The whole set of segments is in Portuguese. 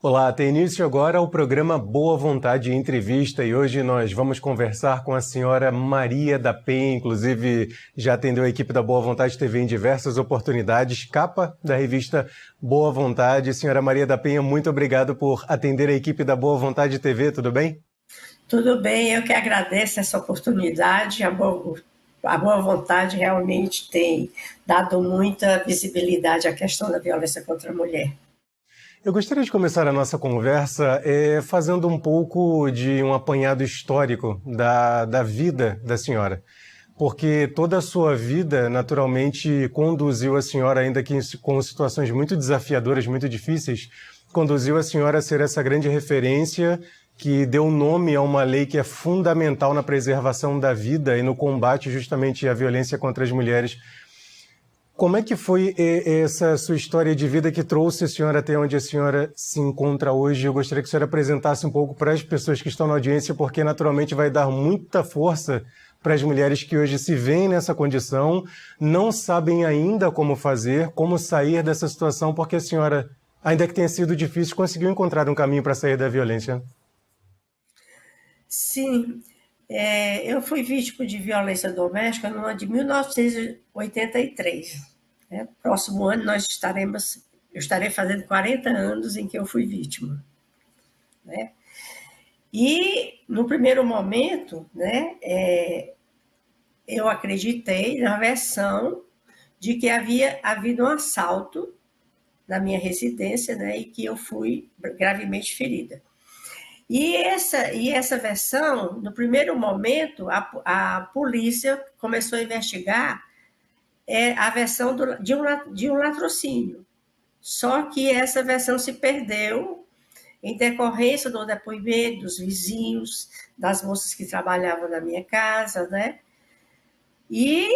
Olá, tem início agora o programa Boa Vontade Entrevista e hoje nós vamos conversar com a senhora Maria da Penha, inclusive já atendeu a equipe da Boa Vontade TV em diversas oportunidades, capa da revista Boa Vontade. Senhora Maria da Penha, muito obrigado por atender a equipe da Boa Vontade TV, tudo bem? Tudo bem, eu que agradeço essa oportunidade. A boa vontade realmente tem dado muita visibilidade à questão da violência contra a mulher. Eu gostaria de começar a nossa conversa fazendo um pouco de um apanhado histórico da vida da senhora, porque toda a sua vida, naturalmente, conduziu a senhora, ainda que com situações muito desafiadoras, muito difíceis, conduziu a senhora a ser essa grande referência que deu nome a uma lei que é fundamental na preservação da vida e no combate justamente à violência contra as mulheres. Como é que foi essa sua história de vida que trouxe a senhora até onde a senhora se encontra hoje? Eu gostaria que a senhora apresentasse um pouco para as pessoas que estão na audiência, porque naturalmente vai dar muita força para as mulheres que hoje se veem nessa condição, não sabem ainda como fazer, como sair dessa situação, porque a senhora, ainda que tenha sido difícil, conseguiu encontrar um caminho para sair da violência. Sim, eu fui vítima de violência doméstica no ano de 1983. Próximo ano eu estarei fazendo 40 anos em que eu fui vítima. Né? E no primeiro momento, né, eu acreditei na versão de que havia havido um assalto na minha residência, né, e que eu fui gravemente ferida. E essa versão, no primeiro momento, a polícia começou a investigar a versão de um latrocínio. Só que essa versão se perdeu em decorrência do depoimento dos vizinhos, das moças que trabalhavam na minha casa, né? E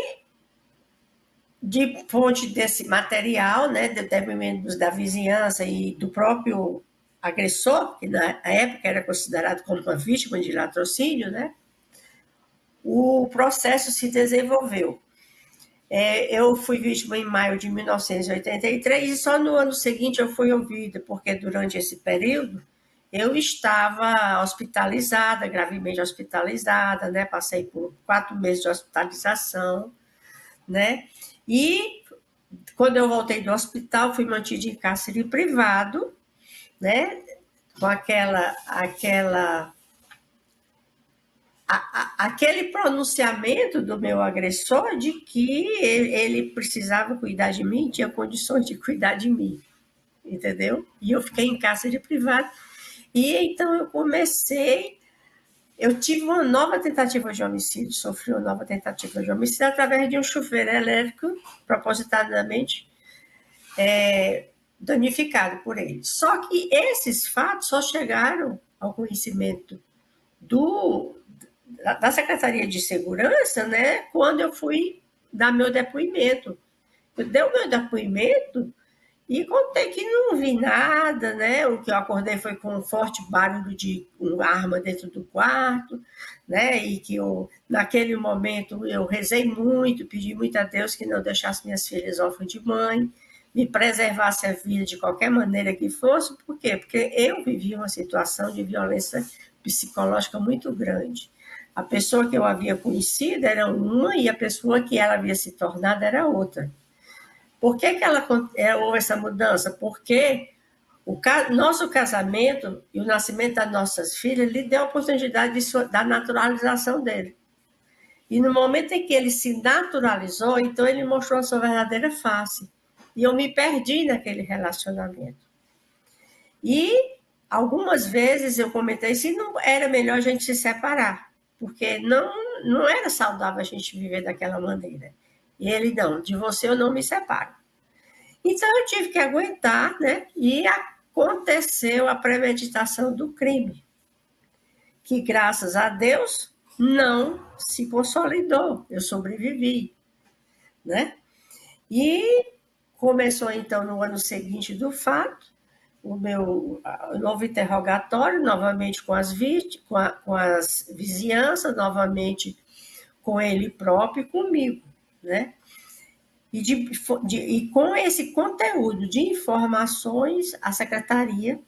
de fonte desse material, né, de depoimentos da vizinhança e do próprio agressor, que na época era considerado como uma vítima de latrocínio, né, o processo se desenvolveu. Eu fui vítima em maio de 1983 e só no ano seguinte eu fui ouvida, porque durante esse período eu estava hospitalizada, gravemente hospitalizada, né, passei por 4 meses de hospitalização, né, e quando eu voltei do hospital, fui mantida em cárcere privado, né, com aquele pronunciamento do meu agressor de que ele precisava cuidar de mim, tinha condições de cuidar de mim, entendeu? E eu fiquei em cárcere privado. E então eu tive uma nova tentativa de homicídio, sofri uma nova tentativa de homicídio através de um chuveiro elétrico, propositadamente danificado por ele. Só que esses fatos só chegaram ao conhecimento da Secretaria de Segurança, né, quando eu fui dar meu depoimento. Eu dei o meu depoimento e contei que não vi nada, né? O que eu acordei foi com um forte barulho de uma arma dentro do quarto, né? E que naquele momento eu rezei muito, pedi muito a Deus que não deixasse minhas filhas órfãs de mãe, me preservasse a vida de qualquer maneira que fosse. Por quê? Porque eu vivi uma situação de violência psicológica muito grande. A pessoa que eu havia conhecido era uma e a pessoa que ela havia se tornado era outra. Por que houve essa mudança? Porque nosso casamento e o nascimento das nossas filhas lhe deu a oportunidade da naturalização dele. E no momento em que ele se naturalizou, então ele mostrou a sua verdadeira face. E eu me perdi naquele relacionamento. E algumas vezes eu comentei se não era melhor a gente se separar, porque não era saudável a gente viver daquela maneira. E ele, não, de você eu não me separo. Então eu tive que aguentar, né? E aconteceu a premeditação do crime, que graças a Deus não se consolidou, eu sobrevivi, né? E começou então no ano seguinte do fato, o meu novo interrogatório, novamente com as vizinhanças, novamente com ele próprio e comigo, né? E com esse conteúdo de informações, a secretaria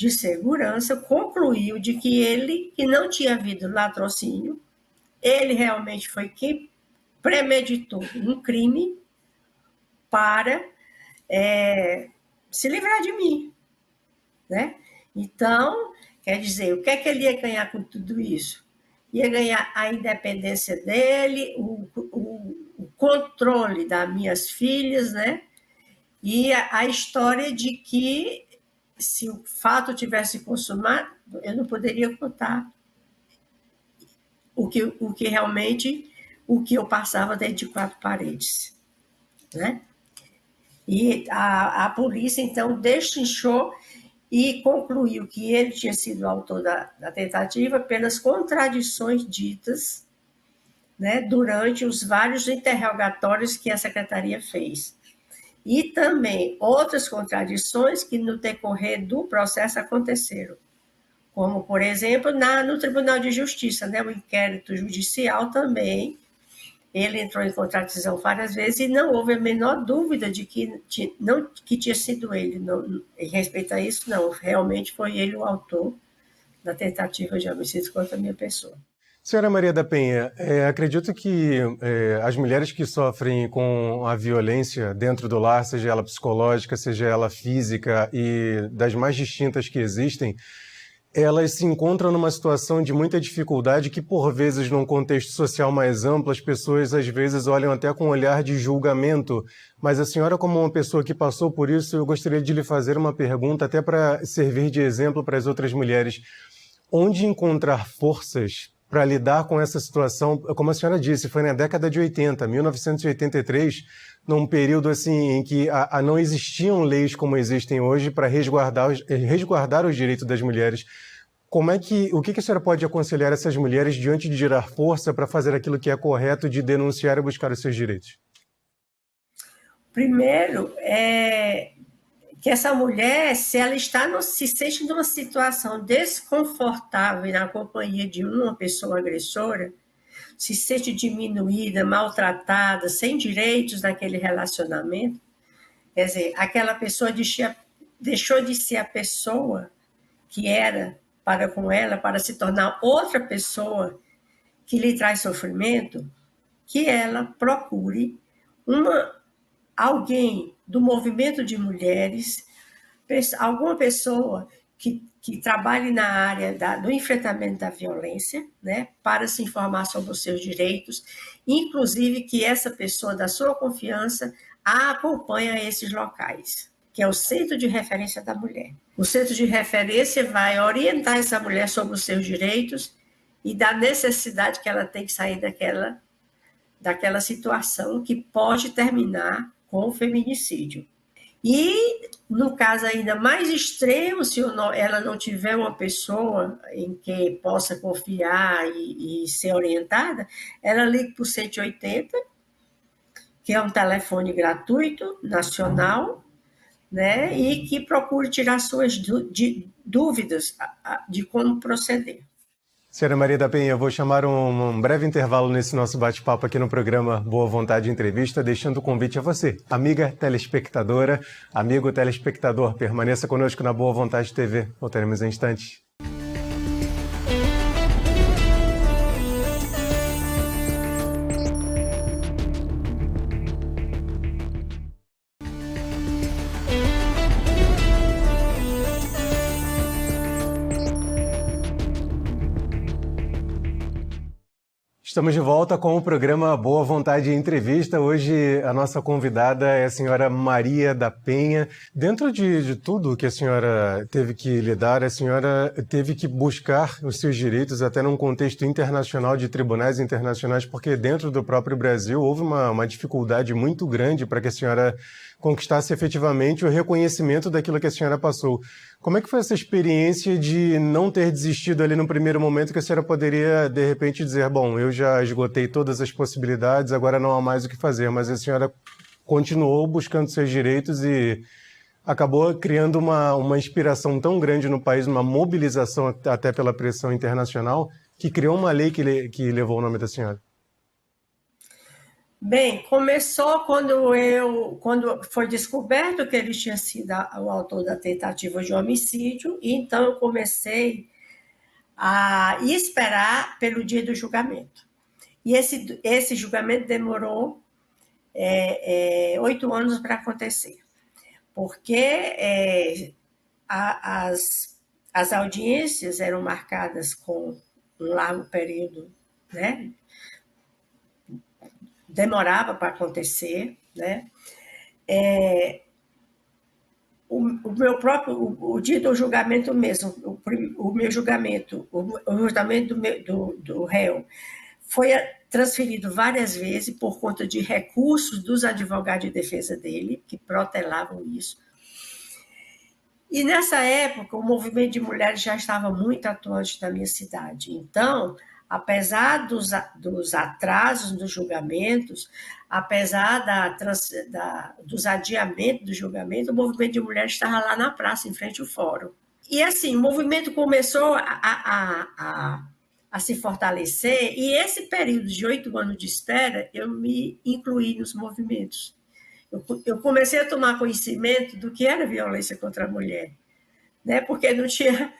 de segurança concluiu de que não tinha havido latrocínio, ele realmente foi quem premeditou um crime para se livrar de mim, né? Então, quer dizer, o que é que ele ia ganhar com tudo isso? Ia ganhar a independência dele, o controle das minhas filhas, né? E a história de que, se o fato tivesse consumado, eu não poderia contar o que realmente, o que eu passava dentro de 4 paredes, né? E a polícia, então, destrinchou e concluiu que ele tinha sido o autor da tentativa pelas contradições ditas, né, durante os vários interrogatórios que a secretaria fez. E também outras contradições que no decorrer do processo aconteceram, como, por exemplo, no Tribunal de Justiça, né, o inquérito judicial também, ele entrou em contradição várias vezes e não houve a menor dúvida de que tinha sido ele. Não, em respeito a isso, não. Realmente foi ele o autor da tentativa de homicídio contra a minha pessoa. Senhora Maria da Penha, acredito que as mulheres que sofrem com a violência dentro do lar, seja ela psicológica, seja ela física e das mais distintas que existem, elas se encontram numa situação de muita dificuldade que, por vezes, num contexto social mais amplo, as pessoas, às vezes, olham até com um olhar de julgamento. Mas a senhora, como uma pessoa que passou por isso, eu gostaria de lhe fazer uma pergunta, até para servir de exemplo para as outras mulheres. Onde encontrar forças para lidar com essa situação? Como a senhora disse, foi na década de 80, 1983, num período assim em que não existiam leis como existem hoje para resguardar os direitos das mulheres. O que a senhora pode aconselhar essas mulheres diante de gerar força para fazer aquilo que é correto, de denunciar e buscar os seus direitos? Primeiro, que essa mulher, se ela se sente numa situação desconfortável na companhia de uma pessoa agressora, se sente diminuída, maltratada, sem direitos naquele relacionamento, quer dizer, aquela pessoa deixou de ser a pessoa que era para com ela, para se tornar outra pessoa que lhe traz sofrimento, que ela procure alguém do movimento de mulheres, alguma pessoa que trabalhe na área do enfrentamento da violência, né, para se informar sobre os seus direitos, inclusive que essa pessoa da sua confiança a acompanhe a esses locais, que é o Centro de Referência da Mulher. O Centro de Referência vai orientar essa mulher sobre os seus direitos e da necessidade que ela tem que sair daquela situação que pode terminar com o feminicídio. E, no caso ainda mais extremo, se ela não tiver uma pessoa em que possa confiar e ser orientada, ela liga para o 180, que é um telefone gratuito, nacional, né, e que procure tirar suas dúvidas de como proceder. Senhora Maria da Penha, eu vou chamar um breve intervalo nesse nosso bate-papo aqui no programa Boa Vontade Entrevista, deixando o convite a você, amiga telespectadora, amigo telespectador, permaneça conosco na Boa Vontade TV. Voltaremos em instantes. Estamos de volta com o programa Boa Vontade Entrevista. Hoje a nossa convidada é a senhora Maria da Penha. Dentro de tudo que a senhora teve que lidar, a senhora teve que buscar os seus direitos até num contexto internacional de tribunais internacionais, porque dentro do próprio Brasil houve uma dificuldade muito grande para que a senhora conquistasse efetivamente o reconhecimento daquilo que a senhora passou. Como é que foi essa experiência de não ter desistido ali no primeiro momento, que a senhora poderia, de repente, dizer, bom, eu já esgotei todas as possibilidades, agora não há mais o que fazer, mas a senhora continuou buscando seus direitos e acabou criando uma inspiração tão grande no país, uma mobilização até pela pressão internacional, que criou uma lei que levou o nome da senhora? Bem, começou quando foi descoberto que ele tinha sido o autor da tentativa de homicídio, e então eu comecei a esperar pelo dia do julgamento. E esse julgamento demorou 8 anos para acontecer, porque as audiências eram marcadas com um largo período, né? Demorava para acontecer, né? O meu próprio, o dia do julgamento mesmo, o meu julgamento, o julgamento do réu, foi transferido várias vezes por conta de recursos dos advogados de defesa dele, que protelavam isso. E nessa época, o movimento de mulheres já estava muito atuante na minha cidade. Então, apesar dos atrasos nos julgamentos, apesar dos adiamentos do julgamento, o movimento de mulheres estava lá na praça, em frente ao fórum. E assim, o movimento começou a se fortalecer, e esse período de 8 anos de espera, eu me incluí nos movimentos. Eu comecei a tomar conhecimento do que era violência contra a mulher, né? Porque não tinha...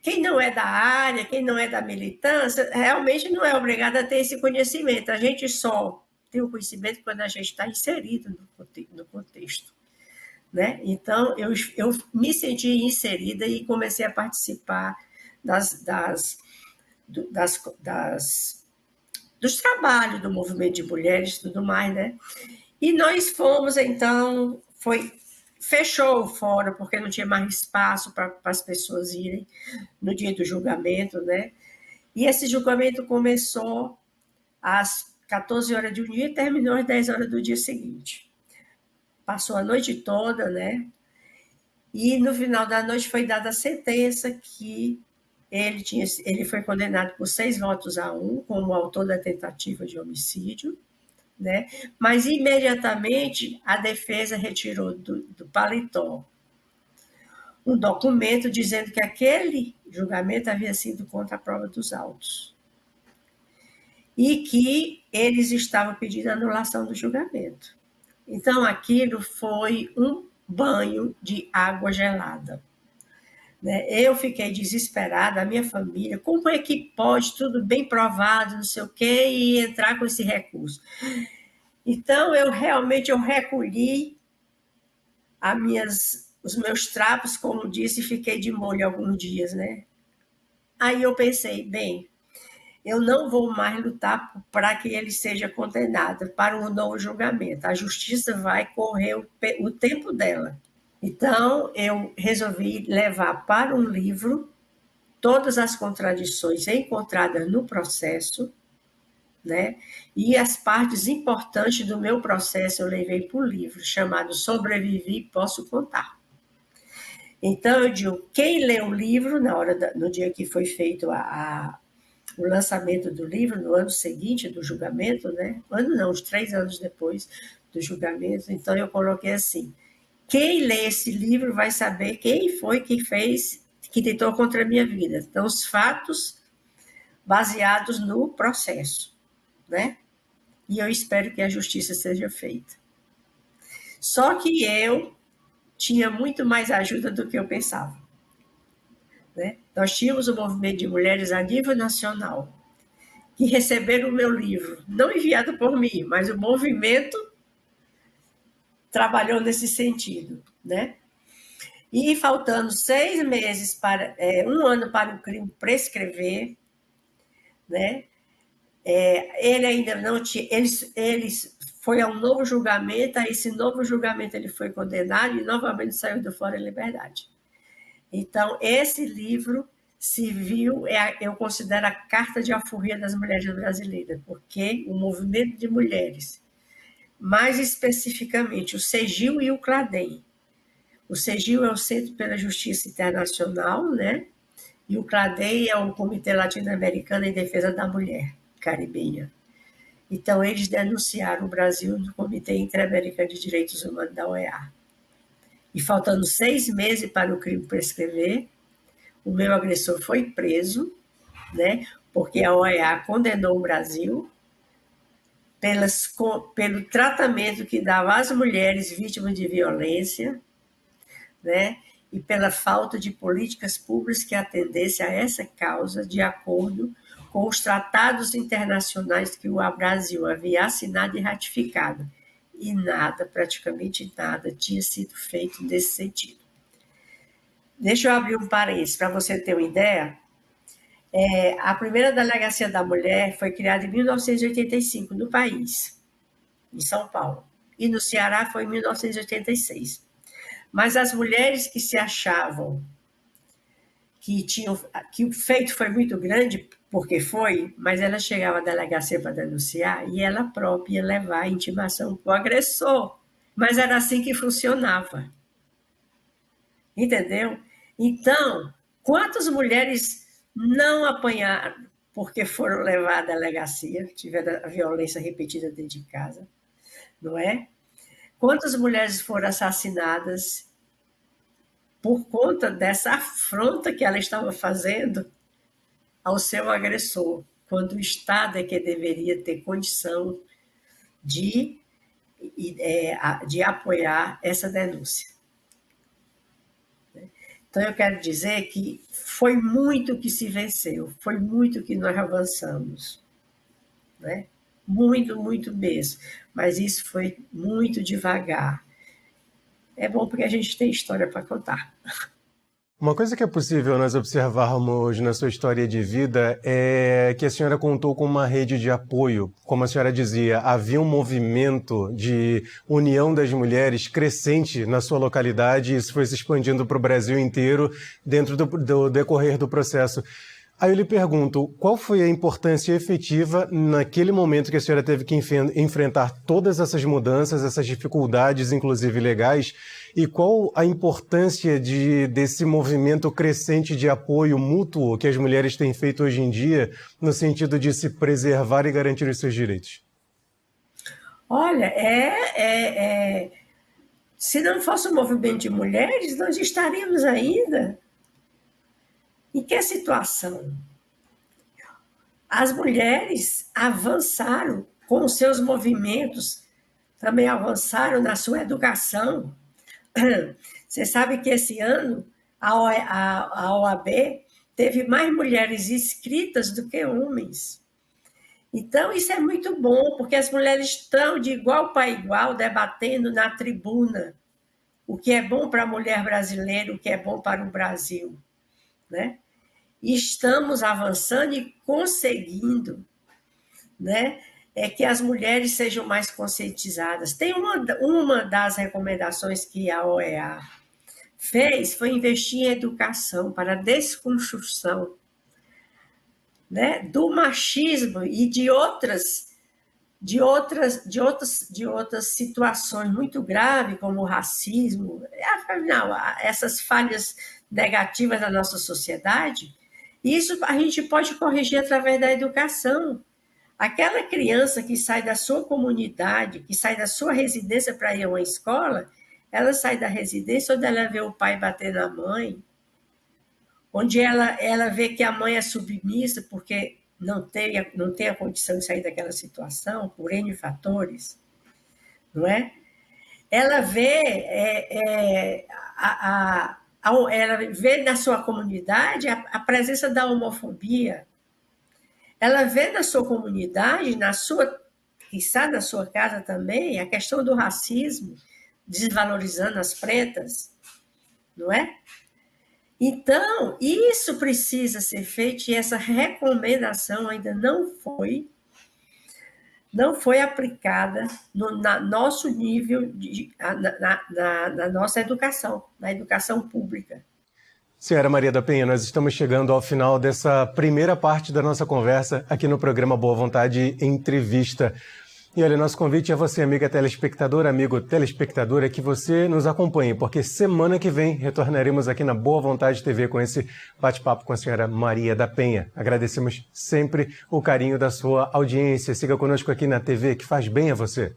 quem não é da área, quem não é da militância, realmente não é obrigado a ter esse conhecimento. A gente só tem o conhecimento quando a gente está inserido no contexto. Né? Então, eu me senti inserida e comecei a participar dos trabalhos do movimento de mulheres e tudo mais, né? E nós fomos, então, fechou o fórum, porque não tinha mais espaço para as pessoas irem no dia do julgamento, né? E esse julgamento começou às 14 horas de um dia e terminou às 10 horas do dia seguinte. Passou a noite toda, né? E no final da noite foi dada a sentença que ele foi condenado por 6-1 como autor da tentativa de homicídio, né? Mas imediatamente a defesa retirou do paletó um documento dizendo que aquele julgamento havia sido contra a prova dos autos e que eles estavam pedindo a anulação do julgamento. Então, aquilo foi um banho de água gelada. Eu fiquei desesperada, a minha família, como é que pode, tudo bem provado, não sei o quê, e entrar com esse recurso? Então, eu recolhi os meus trapos, como disse, e fiquei de molho alguns dias, né? Aí eu pensei, bem, eu não vou mais lutar para que ele seja condenado para um novo julgamento. A justiça vai correr o tempo dela. Então, eu resolvi levar para um livro todas as contradições encontradas no processo, né? E as partes importantes do meu processo eu levei para o livro, chamado Sobrevivi, Posso Contar. Então, eu digo, quem lê o livro, no dia que foi feito o lançamento do livro, no ano seguinte do julgamento, né? Uns 3 anos depois do julgamento, então eu coloquei assim: quem lê esse livro vai saber quem foi que tentou contra a minha vida. Então, os fatos baseados no processo, né? E eu espero que a justiça seja feita. Só que eu tinha muito mais ajuda do que eu pensava, né? Nós tínhamos o movimento de mulheres a nível nacional que receberam o meu livro, não enviado por mim, mas o movimento trabalhou nesse sentido, né? E faltando 6 meses um ano para o crime prescrever, né? Ele ainda não tinha, eles foi a um novo julgamento, a esse novo julgamento ele foi condenado e novamente saiu do fora em liberdade. Então, esse livro civil eu considero a carta de alforria das mulheres brasileiras, porque o movimento de mulheres, mais especificamente o CEGIL e o CLADEM. O CEGIL é o Centro pela Justiça Internacional, né? E o CLADEM é o Comitê Latino-Americano em Defesa da Mulher Caribenha. Então, eles denunciaram o Brasil no Comitê Interamericano de Direitos Humanos da OEA. E faltando 6 meses para o crime prescrever, o meu agressor foi preso, né? Porque a OEA condenou o Brasil pelo tratamento que dava às mulheres vítimas de violência, né? E pela falta de políticas públicas que atendessem a essa causa de acordo com os tratados internacionais que o Brasil havia assinado e ratificado. E nada, praticamente nada, tinha sido feito nesse sentido. Deixa eu abrir um parênteses para você ter uma ideia. A primeira delegacia da mulher foi criada em 1985 no país, em São Paulo, e no Ceará foi em 1986. Mas as mulheres que se achavam que o feito foi muito grande, porque foi, mas ela chegava à delegacia para denunciar e ela própria ia levar a intimação para o agressor. Mas era assim que funcionava. Entendeu? Então, quantas mulheres não apanharam porque foram levar à delegacia, tiveram a violência repetida dentro de casa, não é? Quantas mulheres foram assassinadas por conta dessa afronta que ela estava fazendo ao seu agressor, quando o Estado é que deveria ter condição de apoiar essa denúncia. Então, eu quero dizer que foi muito que se venceu, foi muito que nós avançamos, né? Muito, muito mesmo, mas isso foi muito devagar. É bom porque a gente tem história para contar. Uma coisa que é possível nós observarmos na sua história de vida é que a senhora contou com uma rede de apoio. Como a senhora dizia, havia um movimento de união das mulheres crescente na sua localidade e isso foi se expandindo para o Brasil inteiro dentro do decorrer do processo. Aí eu lhe pergunto, qual foi a importância efetiva naquele momento que a senhora teve que enfrentar todas essas mudanças, essas dificuldades, inclusive legais, e qual a importância desse movimento crescente de apoio mútuo que as mulheres têm feito hoje em dia, no sentido de se preservar e garantir os seus direitos? Olha, se não fosse o movimento de mulheres, nós estaríamos ainda... Em que situação? As mulheres avançaram com os seus movimentos, também avançaram na sua educação. Você sabe que esse ano a OAB teve mais mulheres inscritas do que homens. Então, isso é muito bom, porque as mulheres estão de igual para igual debatendo na tribuna o que é bom para a mulher brasileira, o que é bom para o Brasil, né? E estamos avançando e conseguindo, né, que as mulheres sejam mais conscientizadas. Tem uma das recomendações que a OEA fez foi investir em educação para a desconstrução, né, do machismo e de outras situações muito graves, como o racismo, afinal, essas falhas negativas da nossa sociedade. Isso a gente pode corrigir através da educação. Aquela criança que sai da sua comunidade, que sai da sua residência para ir a uma escola, ela sai da residência onde ela vê o pai bater na mãe, onde ela vê que a mãe é submissa porque não tem a condição de sair daquela situação, por N fatores, não é? Ela vê ela vê na sua comunidade a presença da homofobia. Ela vê na sua comunidade, quizá na sua casa também, a questão do racismo, desvalorizando as pretas, não é? Então, isso precisa ser feito e essa recomendação ainda não foi aplicada no nosso nível, na nossa educação, na educação pública. Senhora Maria da Penha, nós estamos chegando ao final dessa primeira parte da nossa conversa aqui no programa Boa Vontade Entrevista. E olha, nosso convite a você, amiga telespectadora, amigo telespectadora, que você nos acompanhe, porque semana que vem retornaremos aqui na Boa Vontade TV com esse bate-papo com a senhora Maria da Penha. Agradecemos sempre o carinho da sua audiência. Siga conosco aqui na TV, que faz bem a você.